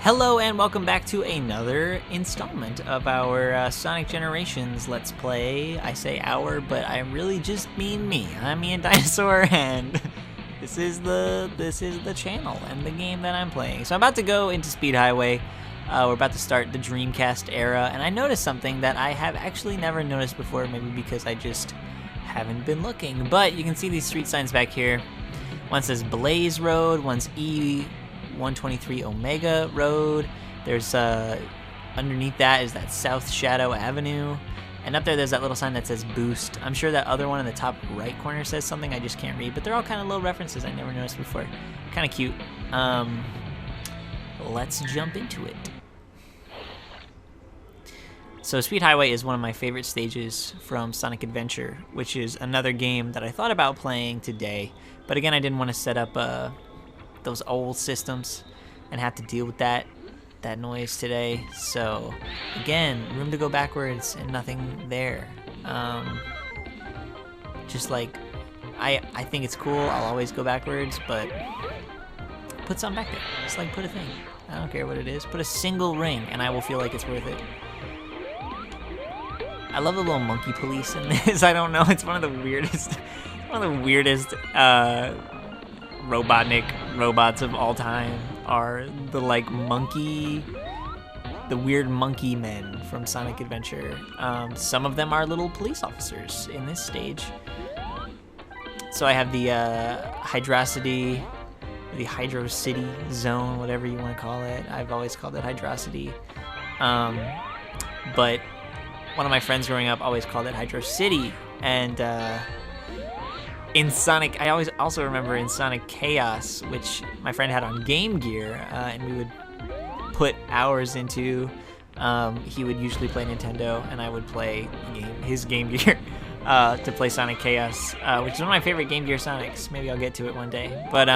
Hello and welcome back to another installment of our Sonic Generations Let's Play. I say our, but I really just mean me. I'm me and Dinosaur, and this is the channel and the game that I'm playing. So I'm about to go into Speed Highway. We're about to start the Dreamcast era, and I noticed something that I have actually never noticed before, maybe because I just haven't been looking. But you can see these street signs back here. One says Blaze Road, one's E123 Omega Road. There's underneath that is that South Shadow Avenue, and up there's that little sign that says Boost. I'm sure that other one in the top right corner says something I just can't read, but they're all kind of little references I never noticed before. Kind of cute. Let's jump into it. So Speed Highway is one of my favorite stages from Sonic Adventure, which is another game that I thought about playing today, but again I didn't want to set up those old systems and have to deal with that noise today. So again, room to go backwards and nothing there. Just like I think it's cool. I'll always go backwards, but put something back there. Just like put a thing. I don't care what it is. Put a single ring and I will feel like it's worth it. I love the little monkey police in this. I don't know. It's one of the weirdest Robotnik robots of all time are the the weird monkey men from Sonic Adventure. Some of them are little police officers in this stage. So I have the Hydrocity, the Hydro City zone, whatever you want to call it. I've always called it Hydrocity. But one of my friends growing up always called it Hydro City, and in Sonic, I always also remember in Sonic Chaos, which my friend had on Game Gear, and we would put hours into. He would usually play Nintendo, and I would play his Game Gear to play Sonic Chaos, which is one of my favorite Game Gear Sonics. Maybe I'll get to it one day. But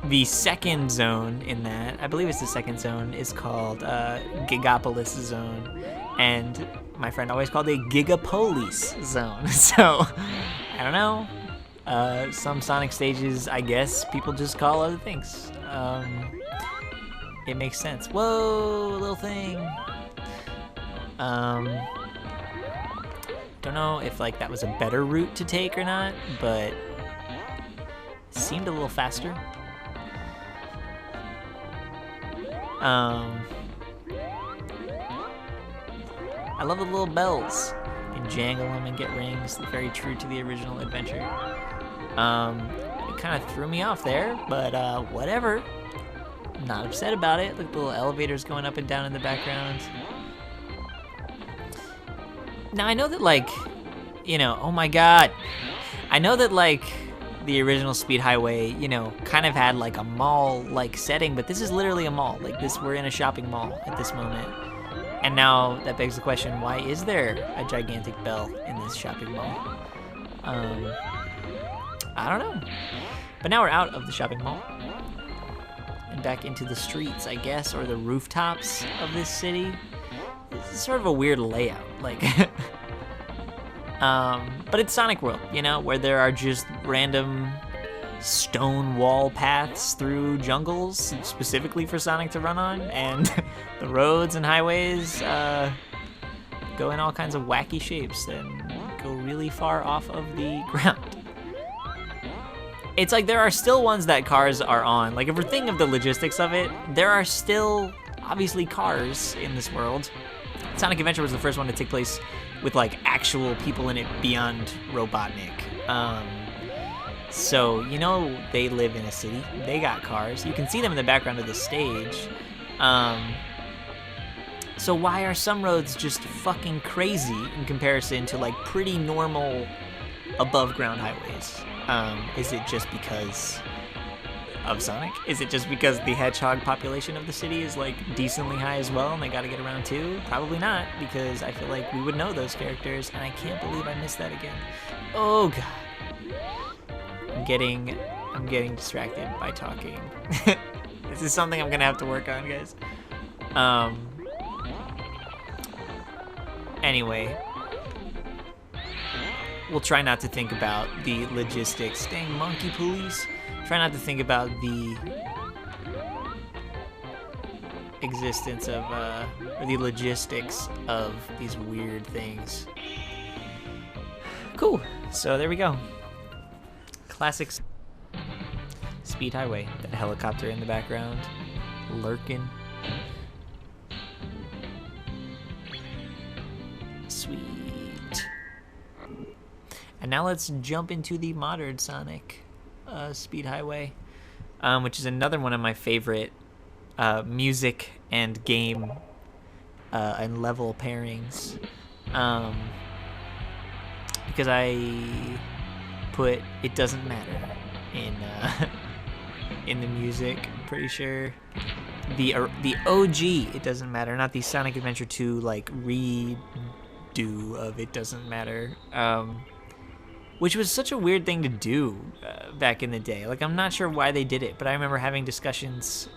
the second zone in that, I believe it's the second zone, is called Gigapolis Zone, and my friend always called it Gigapolice Zone. So, I don't know. Some Sonic stages, I guess, people just call other things. It makes sense. Whoa, little thing. Don't know if that was a better route to take or not, but it seemed a little faster. I love the little bells. You can jangle them and get rings. Very true to the original adventure. It kind of threw me off there, but whatever. Not upset about it. Look at the little elevators going up and down in the background. Now I know that oh my god. I know that the original Speed Highway, kind of had a mall-like setting, but this is literally a mall. We're in a shopping mall at this moment. And now that begs the question, why is there a gigantic bell in this shopping mall? I don't know. But now we're out of the shopping mall and back into the streets, I guess, or the rooftops of this city. It's sort of a weird layout, but it's Sonic World, where there are just random stone wall paths through jungles specifically for Sonic to run on, and the roads and highways go in all kinds of wacky shapes and go really far off of the ground. It's there are still ones that cars are on. If we're thinking of the logistics of it, there are still obviously cars in this world. Sonic Adventure was the first one to take place with actual people in it beyond Robotnik. So, they live in a city. They got cars. You can see them in the background of the stage. So why are some roads just fucking crazy in comparison to pretty normal above ground highways? Is it just because of Sonic? Is it just because the hedgehog population of the city is decently high as well and they gotta get around too? Probably not, because I feel like we would know those characters, and I can't believe I missed that again. Oh god. I'm getting distracted by talking. This is something I'm gonna have to work on, guys. Anyway, we'll try not to think about the logistics. Dang, monkey police. Try not to think about the existence of, or the logistics of these weird things. Cool. So there we go. Classics. Speed Highway. That helicopter in the background. Lurking. Sweet. And now let's jump into the modern Sonic Speed Highway, which is another one of my favorite music and game and level pairings. Because I put It Doesn't Matter in the music, I'm pretty sure. The OG It Doesn't Matter, not the Sonic Adventure 2 like redo of It Doesn't Matter, which was such a weird thing to do back in the day. Like, I'm not sure why they did it, but I remember having discussions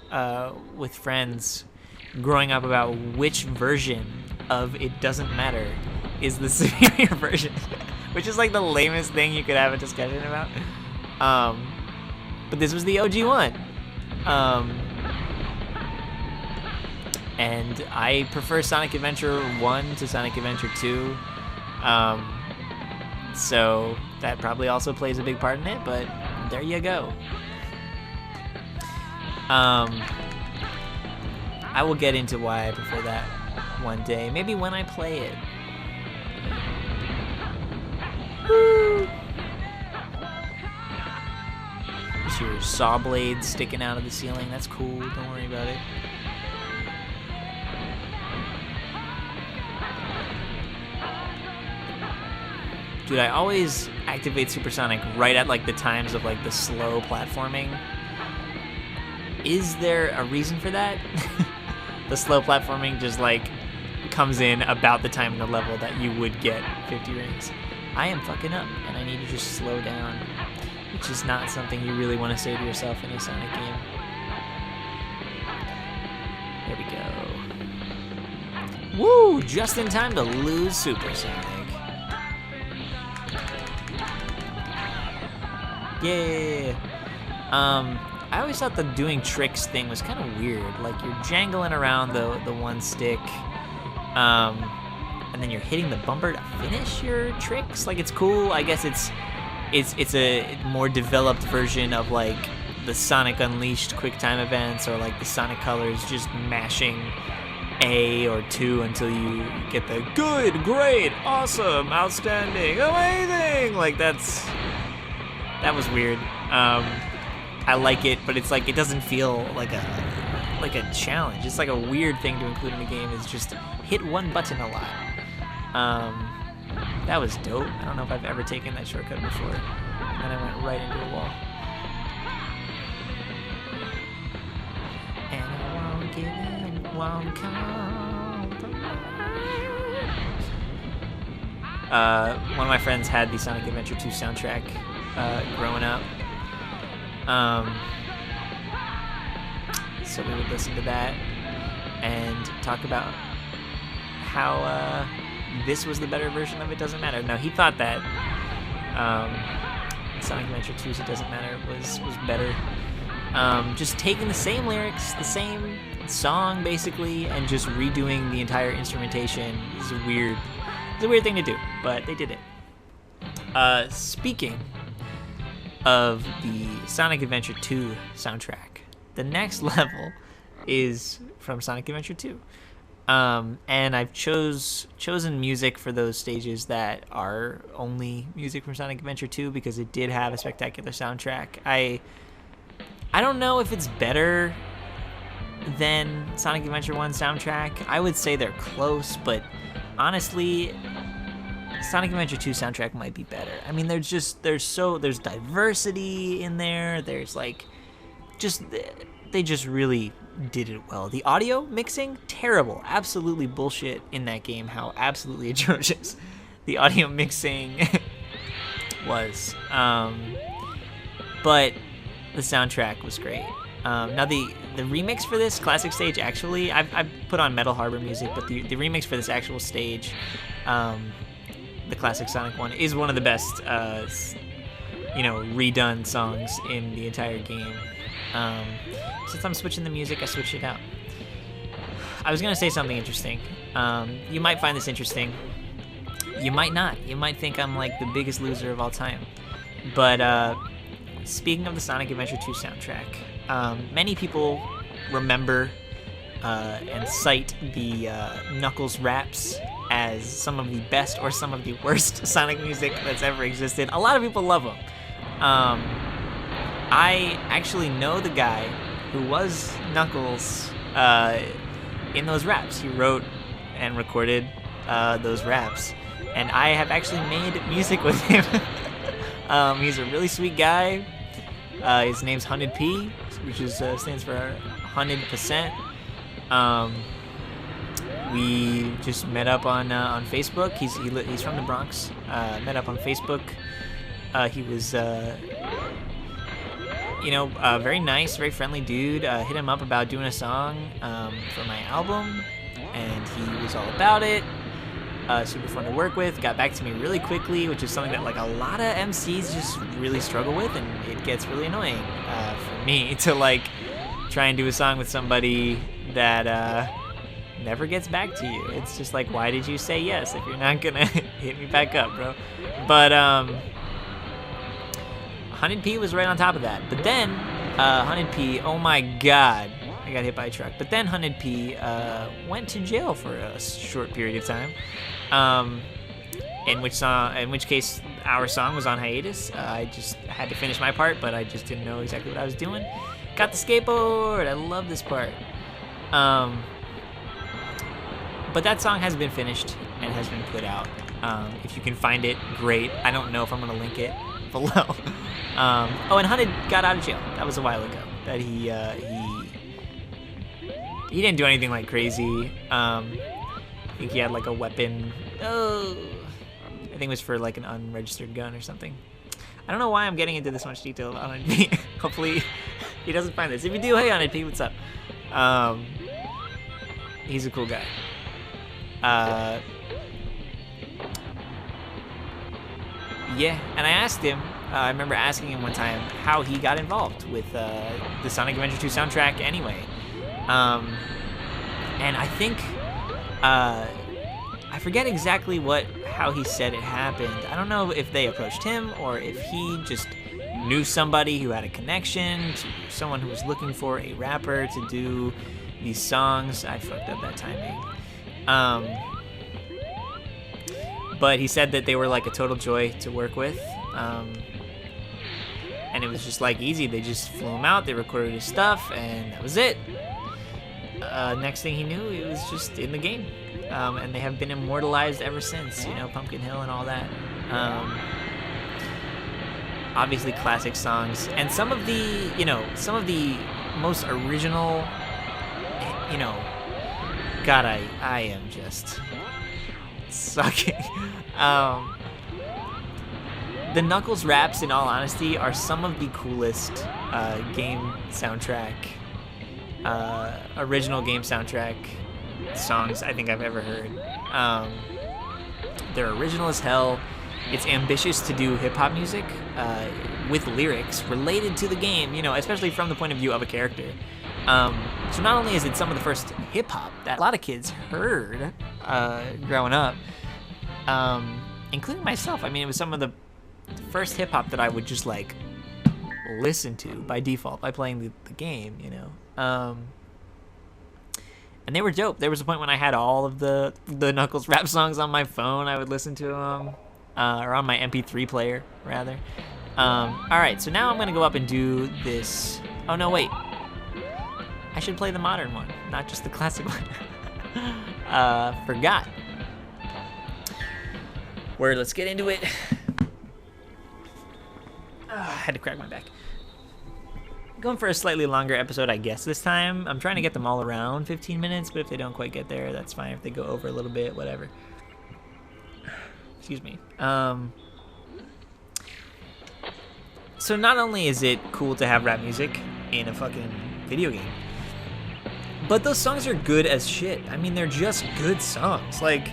with friends growing up about which version of It Doesn't Matter is the superior version, which is like the lamest thing you could have a discussion about. But this was the OG one. And I prefer Sonic Adventure 1 to Sonic Adventure 2. So that probably also plays a big part in it, but there you go. I will get into why I prefer that one day. Maybe when I play it. Woo! There's your saw blade sticking out of the ceiling. That's cool. Don't worry about it. Dude, I always activate Supersonic right at like the times of like the slow platforming. Is there a reason for that? The slow platforming just like comes in about the time in the level that you would get 50 rings. I am fucking up and I need to just slow down, which is not something you really want to say to yourself in a Sonic game. There we go. Woo! Just in time to lose Supersonic. Yeah. I always thought the doing tricks thing was kind of weird. Like, you're jangling around the one stick, and then you're hitting the bumper to finish your tricks. Like, it's cool. I guess it's a more developed version of like the Sonic Unleashed quick time events, or like the Sonic Colors just mashing A or 2 until you get the good, great, awesome, outstanding, amazing. Like, that was weird. I like it, but it's like it doesn't feel like a challenge. It's like a weird thing to include in the game, is just hit one button a lot. That was dope. I don't know if I've ever taken that shortcut before. And then I went right into a wall. And I won't give in, won't compromise. One of my friends had the Sonic Adventure 2 soundtrack growing up. So we would listen to that and talk about how this was the better version of It Doesn't Matter. No, he thought that Sonic Adventure 2's It Doesn't Matter was better. Just taking the same lyrics, the same song basically, and just redoing the entire instrumentation is a weird thing to do, but they did it. Speaking of the Sonic Adventure 2 soundtrack, the next level is from Sonic Adventure 2. And I've chosen music for those stages that are only music from Sonic Adventure 2 because it did have a spectacular soundtrack. I don't know if it's better than Sonic Adventure 1 soundtrack. I would say they're close, but honestly, Sonic Adventure 2 soundtrack might be better. I mean, there's diversity in there. There's like, they just really did it well. The audio mixing, terrible, absolutely bullshit in that game. How absolutely atrocious the audio mixing was. But the soundtrack was great. Now the remix for this classic stage, actually, I've put on Metal Harbor music, but the remix for this actual stage, the classic Sonic one, is one of the best, redone songs in the entire game. Since I'm switching the music, I switched it out. I was gonna say something interesting. You might find this interesting. You might not. You might think I'm like the biggest loser of all time. But speaking of the Sonic Adventure 2 soundtrack, many people remember and cite the Knuckles raps as some of the best or some of the worst Sonic music that's ever existed. A lot of people love them. I actually know the guy who was Knuckles in those raps. He wrote and recorded those raps, and I have actually made music with him. He's a really sweet guy. His name's Hunted P, which stands for 100%. We just met up on Facebook. He's from the Bronx. Met up on Facebook. He was very nice, very friendly dude. Hit him up about doing a song for my album, and he was all about it. Super fun to work with. Got back to me really quickly, which is something that like a lot of MCs just really struggle with, and it gets really annoying for me to like try and do a song with somebody that never gets back to you. It's just like, why did you say yes if you're not gonna hit me back up, bro? But 100P was right on top of that. But then 100P, oh my god, I got hit by a truck. But then 100P went to jail for a short period of time. In which case our song was on hiatus. I just had to finish my part, but I just didn't know exactly what I was doing. Got the skateboard. I love this part. But that song has been finished and has been put out. If you can find it, great. I don't know if I'm gonna link it below. And Hunted got out of jail. That was a while ago. That he didn't do anything like crazy. I think he had like a weapon. Oh, I think it was for like an unregistered gun or something. I don't know why I'm getting into this much detail about Hunted. Hopefully he doesn't find this. If you do, hey Hunted P, what's up? He's a cool guy. Yeah, and I asked him, I remember asking him one time how he got involved with the Sonic Adventure 2 soundtrack anyway. And I think, I forget exactly how he said it happened. I don't know if they approached him or if he just knew somebody who had a connection to someone who was looking for a rapper to do these songs. I fucked up that timing. But he said that they were like a total joy to work with. And it was just like easy. They just flew him out, they recorded his stuff, and that was it. Next thing he knew, it was just in the game. And they have been immortalized ever since, Pumpkin Hill and all that. Obviously classic songs. And some of the most original, God, I am just sucking. The Knuckles raps, in all honesty, are some of the coolest game soundtrack, original game soundtrack songs I think I've ever heard. They're original as hell. It's ambitious to do hip-hop music with lyrics related to the game, especially from the point of view of a character. So not only is it some of the first hip-hop that a lot of kids heard growing up, including myself. I mean, it was some of the first hip-hop that I would just, like, listen to by default by playing the game, And they were dope. There was a point when I had all of the Knuckles rap songs on my phone. I would listen to them, or on my MP3 player, rather. Alright, so now I'm going to go up and do this. Oh, no, wait. I should play the modern one, not just the classic one. Forgot. Word, let's get into it. I had to crack my back. Going for a slightly longer episode, I guess, this time. I'm trying to get them all around 15 minutes, but if they don't quite get there, that's fine. If they go over a little bit, whatever. Excuse me. So not only is it cool to have rap music in a fucking video game, but those songs are good as shit. I mean, they're just good songs. Like,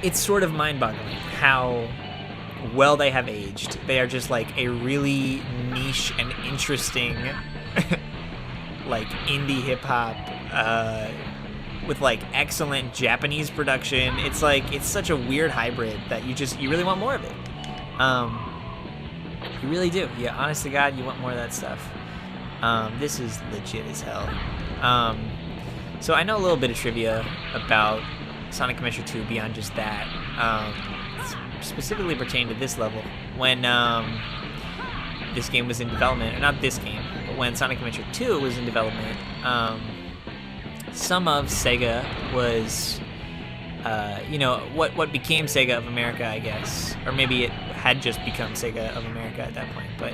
it's sort of mind-boggling how well they have aged. They are just like a really niche and interesting like indie hip hop with like excellent Japanese production. It's like it's such a weird hybrid that you really want more of it. You really do. Yeah, honest to God, you want more of that stuff. This is legit as hell. So I know a little bit of trivia about Sonic Adventure 2 beyond just that. Specifically pertaining to this level. When this game was in development, or not this game, but when Sonic Adventure 2 was in development, some of Sega was, what became Sega of America, I guess. Or maybe it had just become Sega of America at that point. But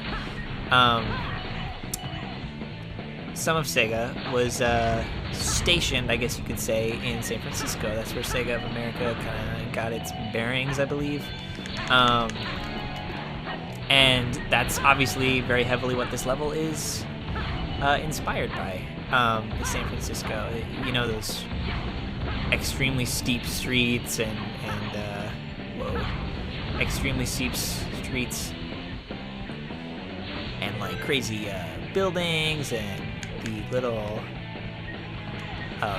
some of Sega was stationed, I guess you could say, in San Francisco. That's where Sega of America kind of got its bearings, I believe. And that's obviously very heavily what this level is inspired by, is San Francisco. You know, those extremely steep streets and extremely steep streets and like crazy buildings and the little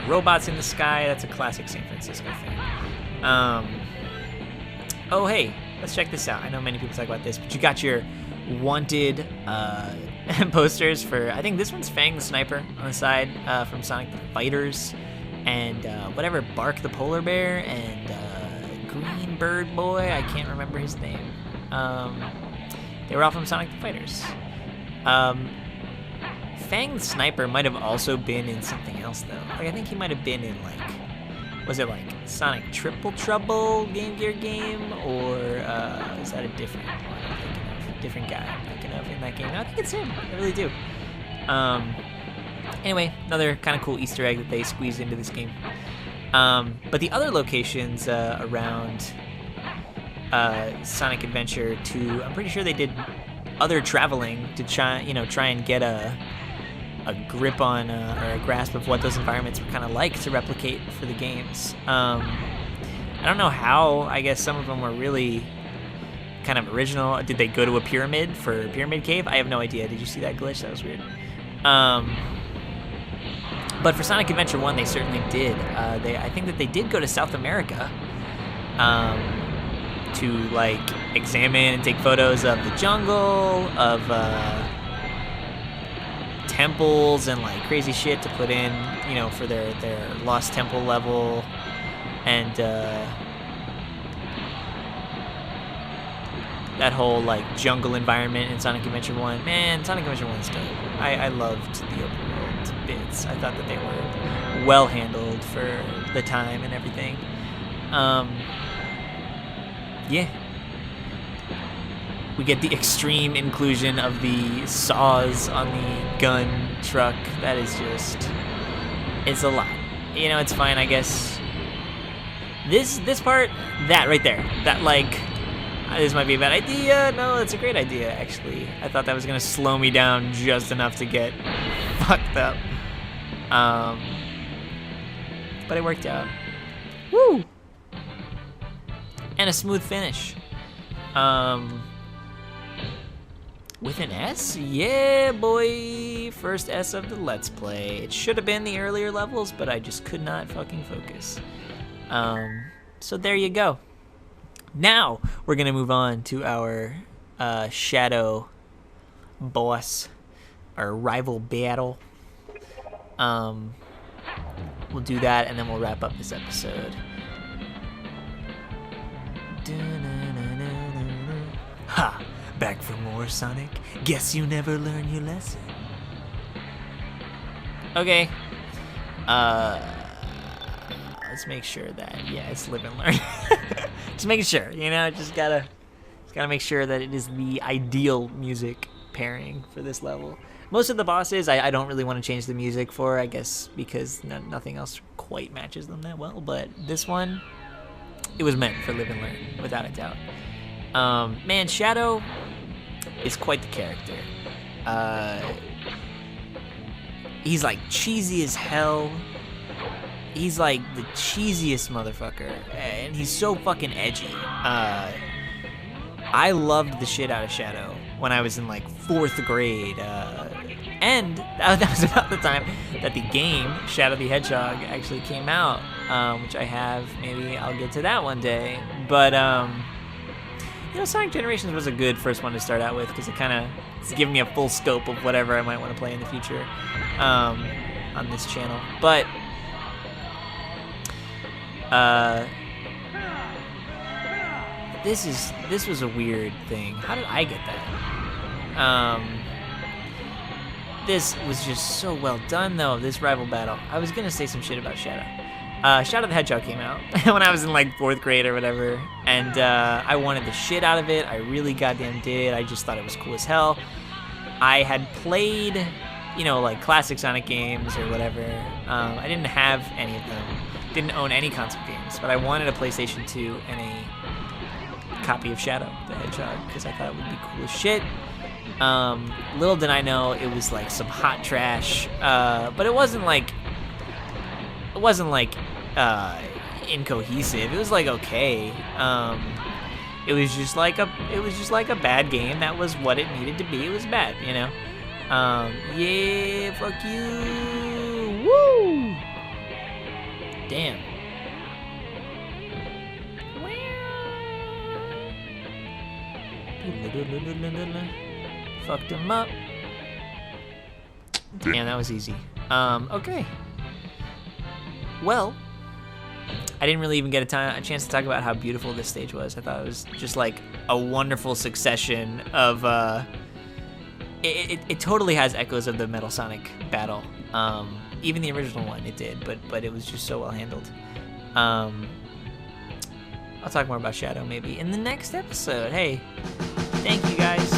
robots in the sky. That's a classic San Francisco thing. Oh, hey, let's check this out. I know many people talk about this, but you got your wanted posters for, I think this one's Fang the Sniper on the side from Sonic the Fighters, and whatever, Bark the Polar Bear, and Green Bird Boy, I can't remember his name. They were all from Sonic the Fighters. Fang the Sniper might have also been in something else, though. Like, I think he might have been in, like, was it like Sonic Triple Trouble Game Gear game, or is that a different one I'm thinking of? Different guy I'm thinking of in that game. No, I think it's him. I really do. Anyway, another kind of cool Easter egg that they squeezed into this game. But the other locations around Sonic Adventure 2, I'm pretty sure they did other traveling to try and get a grip on or a grasp of what those environments were kind of like to replicate for the games. I don't know how. I guess some of them were really kind of original. Did they go to a pyramid for Pyramid Cave? I have no idea. Did you see that glitch? That was weird. But for Sonic Adventure 1, they certainly did. I think that they did go to South America to like examine and take photos of the jungle, of temples and like crazy shit to put in, for their Lost Temple level, and that whole like jungle environment in Sonic Adventure 1. Man, Sonic Adventure 1's dope. I loved the open world bits. I thought that they were well handled for the time and everything. Yeah. We get the extreme inclusion of the saws on the gun truck. That is just, it's a lot. It's fine, I guess. This part, that right there, that like, this might be a bad idea. No, it's a great idea, actually. I thought that was gonna slow me down just enough to get fucked up. But it worked out. Woo! And a smooth finish. With an S? Yeah, boy. First S of the Let's Play. It should have been the earlier levels, but I just could not fucking focus. So there you go. Now, we're going to move on to our Shadow boss, our rival battle. We'll do that, and then we'll wrap up this episode. Ha! Back for more, Sonic? Guess you never learn your lesson. Okay. Let's make sure that, yeah, it's live and learn. Just making sure, just gotta make sure that it is the ideal music pairing for this level. Most of the bosses, I don't really want to change the music for, I guess, because nothing else quite matches them that well, but this one, it was meant for live and learn, without a doubt. Man, Shadow is quite the character. He's like cheesy as hell. He's like the cheesiest motherfucker, and he's so fucking edgy. I loved the shit out of Shadow when I was in like 4th grade. And that was about the time that the game Shadow the Hedgehog actually came out, which I have. Maybe I'll get to that one day. But you know, Sonic Generations was a good first one to start out with because it's giving me a full scope of whatever I might want to play in the future on this channel. But this was a weird thing. How did I get that? This was just so well done, though, this rival battle. I was gonna say some shit about Shadow. Shadow the Hedgehog came out when I was in like 4th grade or whatever, and I wanted the shit out of it. I really goddamn did. I just thought it was cool as hell. I had played, you know, like classic Sonic games or whatever. I didn't have any of them. Didn't own any console games, but I wanted a PlayStation 2 and a copy of Shadow the Hedgehog because I thought it would be cool as shit. Little did I know it was like some hot trash, but it wasn't like incohesive. It was like okay. It was just like a bad game. That was what it needed to be. It was bad, you know. Yeah, fuck you. Woo. Damn. Fucked him up. Damn, that was easy. Okay. Well, I didn't really even get a chance to talk about how beautiful this stage was. I thought it was just like a wonderful succession of, it totally has echoes of the Metal Sonic battle. Even the original one, it did, but it was just so well handled. I'll talk more about Shadow maybe in the next episode. Hey, thank you guys.